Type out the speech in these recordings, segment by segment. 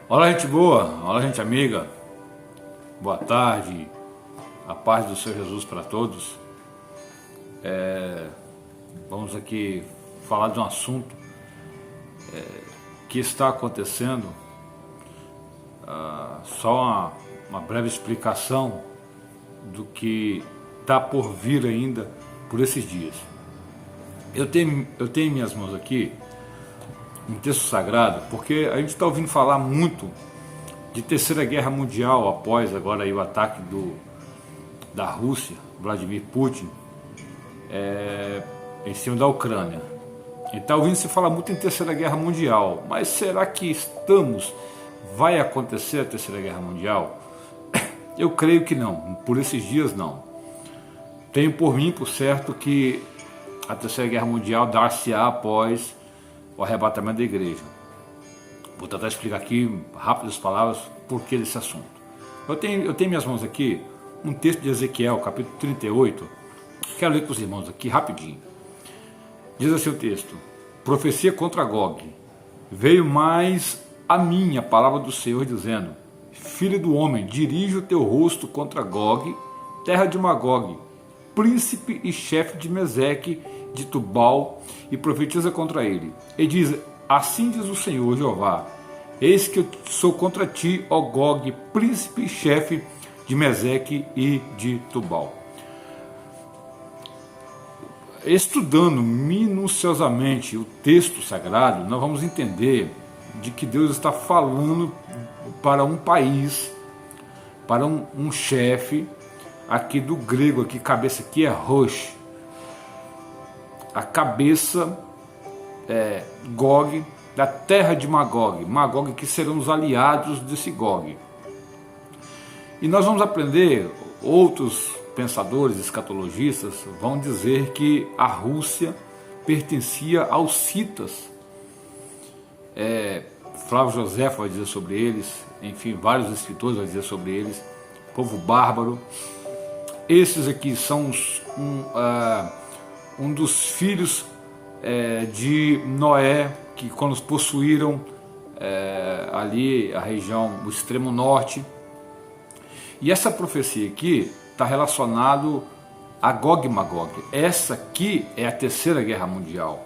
Olá, gente boa, olá, gente amiga, boa tarde, a paz do Senhor Jesus para todos. Vamos aqui falar de um assunto que está acontecendo, só uma breve explicação do que está por vir ainda por esses dias. Eu tenho em minhas mãos aqui um texto sagrado, porque a gente está ouvindo falar muito de Terceira Guerra Mundial após agora aí o ataque da Rússia, Vladimir Putin, em cima da Ucrânia. E está ouvindo se falar muito em Terceira Guerra Mundial, mas será que vai acontecer a Terceira Guerra Mundial? Eu creio que não, por esses dias não. Tenho por mim, por certo, que a Terceira Guerra Mundial dar-se-á após o arrebatamento da igreja. Vou tentar explicar aqui, rápidas palavras, por que desse assunto. Eu tenho em minhas mãos aqui um texto de Ezequiel, capítulo 38, quero ler com os irmãos aqui rapidinho. Diz assim o texto: profecia contra Gog. Veio mais a mim a palavra do Senhor, dizendo: filho do homem, dirige o teu rosto contra Gog, terra de Magog, príncipe e chefe de Meseque, de Tubal, e profetiza contra ele. E diz: assim diz o Senhor Jeová: eis que eu sou contra ti, ó Gog, príncipe e chefe de Meseque e de Tubal. Estudando minuciosamente o texto sagrado, nós vamos entender de que Deus está falando para um país, para um chefe, aqui do grego, aqui, cabeça aqui é Rosh. A cabeça é Gog, da terra de Magog. Magog que serão os aliados desse Gog. E nós vamos aprender, outros pensadores, escatologistas, vão dizer que a Rússia pertencia aos citas. Flávio José vai dizer sobre eles, enfim, vários escritores vão dizer sobre eles, povo bárbaro. Esses aqui são um dos filhos de Noé, que quando possuíram ali a região, o extremo norte. E essa profecia aqui está relacionado a Gog e Magog. Essa aqui é a Terceira Guerra Mundial.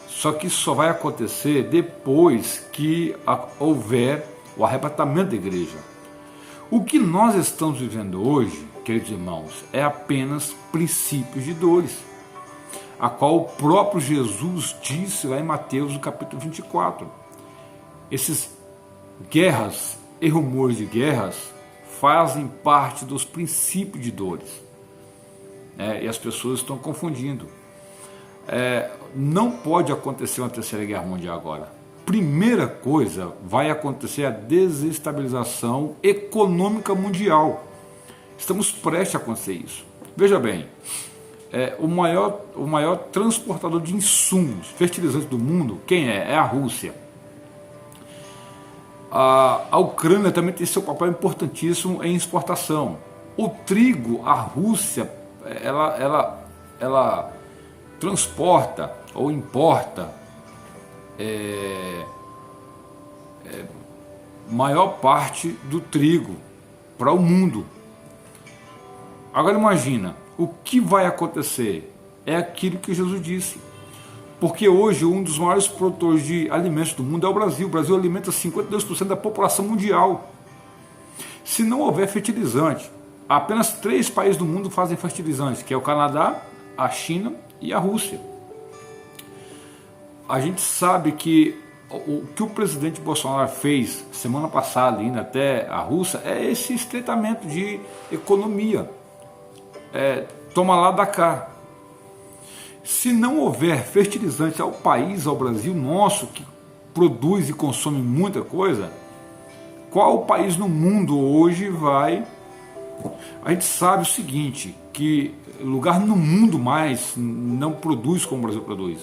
Só que isso só vai acontecer depois que houver o arrebatamento da igreja. O que nós estamos vivendo hoje, queridos irmãos, é apenas princípios de dores, a qual o próprio Jesus disse lá em Mateus, no capítulo 24. Esses guerras e rumores de guerras fazem parte dos princípios de dores. E as pessoas estão confundindo. Não pode acontecer uma Terceira Guerra Mundial agora. Primeira coisa, vai acontecer a desestabilização econômica mundial. Estamos prestes a acontecer isso. Veja bem, o maior transportador de insumos, fertilizantes do mundo, quem é? É a Rússia. A Ucrânia também tem seu papel importantíssimo em exportação. O trigo, a Rússia, ela transporta ou importa maior parte do trigo para o mundo. Agora imagina, o que vai acontecer? É aquilo que Jesus disse. Porque hoje um dos maiores produtores de alimentos do mundo é o Brasil. O Brasil alimenta 52% da população mundial. Se não houver fertilizante, apenas 3 países do mundo fazem fertilizantes, que é o Canadá, a China e a Rússia. A gente sabe que o que o presidente Bolsonaro fez semana passada, indo até a Rússia, é esse estreitamento de economia. Toma lá, dá cá. Se não houver fertilizante ao país, ao Brasil nosso, que produz e consome muita coisa, qual país no mundo hoje vai... A gente sabe o seguinte, que lugar no mundo mais não produz como o Brasil produz.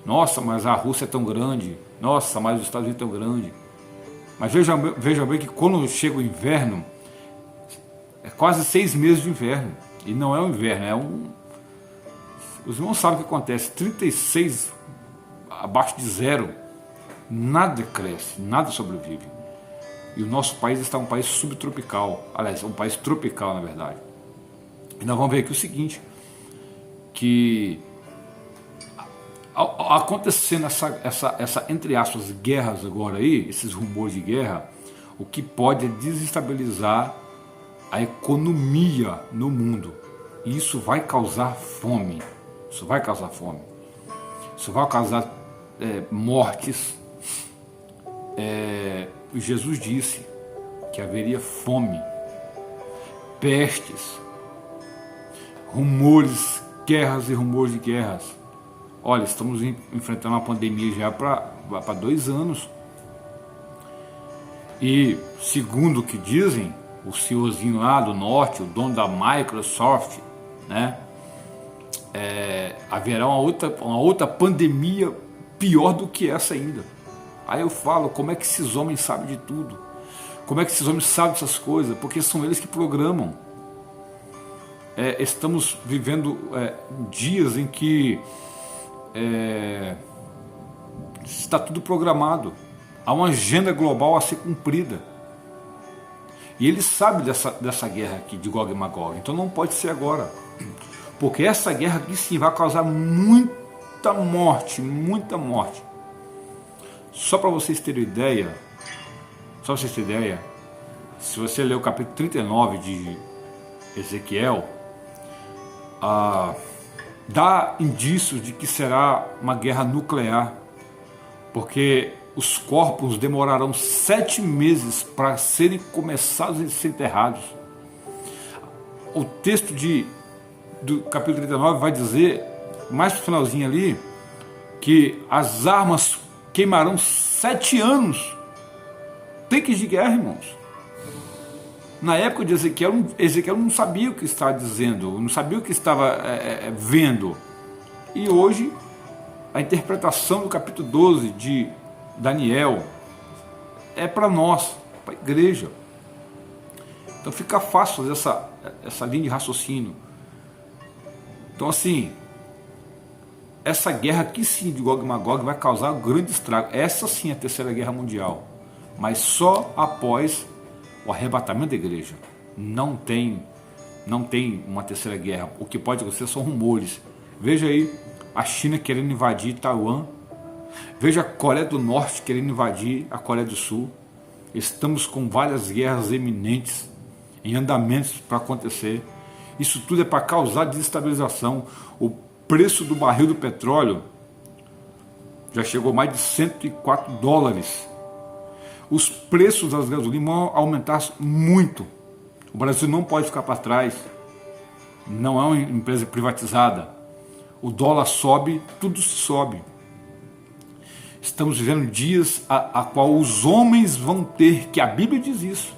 Nossa, mas a Rússia é tão grande. Nossa, mas os Estados Unidos é tão grande. Mas veja bem que quando chega o inverno, é quase 6 meses de inverno. E não é um inverno, Os irmãos sabem o que acontece, 36 abaixo de zero, nada cresce, nada sobrevive. E o nosso país está um país subtropical, aliás, um país tropical, na verdade. E nós vamos ver aqui o seguinte, que acontecendo essa entre aspas, guerras agora aí, esses rumores de guerra, o que pode é desestabilizar a economia no mundo. E isso vai causar fome. Isso vai causar fome. Isso vai causar mortes. Jesus disse que haveria fome, pestes, rumores, guerras e rumores de guerras. Olha, estamos enfrentando uma pandemia já para 2 anos. E segundo o que dizem, o senhorzinho lá do norte, o dono da Microsoft, né, haverá uma outra pandemia pior do que essa ainda. Aí eu falo, como é que esses homens sabem de tudo? Como é que esses homens sabem dessas coisas? Porque são eles que programam. Estamos vivendo dias em que está tudo programado. Há uma agenda global a ser cumprida. E ele sabe dessa guerra aqui de Gog e Magog. Então não pode ser agora. Porque essa guerra aqui sim vai causar muita morte, muita morte. Só para vocês terem ideia, se você ler o capítulo 39 de Ezequiel, dá indícios de que será uma guerra nuclear, porque os corpos demorarão 7 meses para serem começados a ser enterrados. O texto do capítulo 39 vai dizer, mais pro finalzinho ali, que as armas queimarão 7 anos. Tanques de guerra, irmãos. Na época de Ezequiel não sabia o que estava dizendo, não sabia o que estava vendo. E hoje, a interpretação do capítulo 12 de Daniel é para nós, para a igreja. Então fica fácil fazer essa linha de raciocínio. Então assim, essa guerra aqui sim de Gog e Magog vai causar um grande estrago. Essa sim é a terceira guerra mundial, mas só após o arrebatamento da igreja. Não tem uma terceira guerra. O que pode acontecer são rumores. Veja aí a China querendo invadir Taiwan. Veja a Coreia do Norte querendo invadir a Coreia do Sul. Estamos com várias guerras eminentes em andamentos para acontecer. Isso tudo é para causar desestabilização. O preço do barril do petróleo já chegou a mais de $104. Os preços das gasolinas vão aumentar muito. O Brasil não pode ficar para trás. Não é uma empresa privatizada. O dólar sobe, tudo sobe. Estamos vivendo dias a qual os homens vão ter, que a Bíblia diz isso,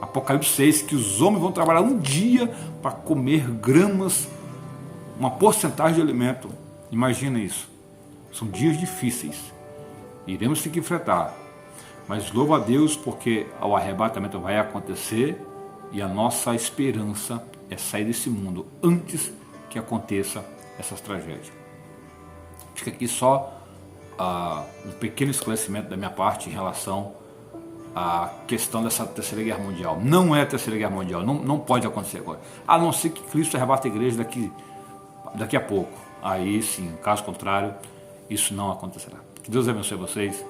Apocalipse 6, que os homens vão trabalhar um dia para comer gramas, uma porcentagem de alimento. Imagina isso. São dias difíceis. Iremos ter que enfrentar. Mas louvo a Deus porque o arrebatamento vai acontecer e a nossa esperança é sair desse mundo antes que aconteça essas tragédias. Fica aqui só um pequeno esclarecimento da minha parte em relação à questão dessa terceira guerra mundial. Não é a terceira guerra mundial, não pode acontecer agora, a não ser que Cristo arrebate a igreja daqui a pouco. Aí sim, caso contrário, isso não acontecerá. Que Deus abençoe vocês.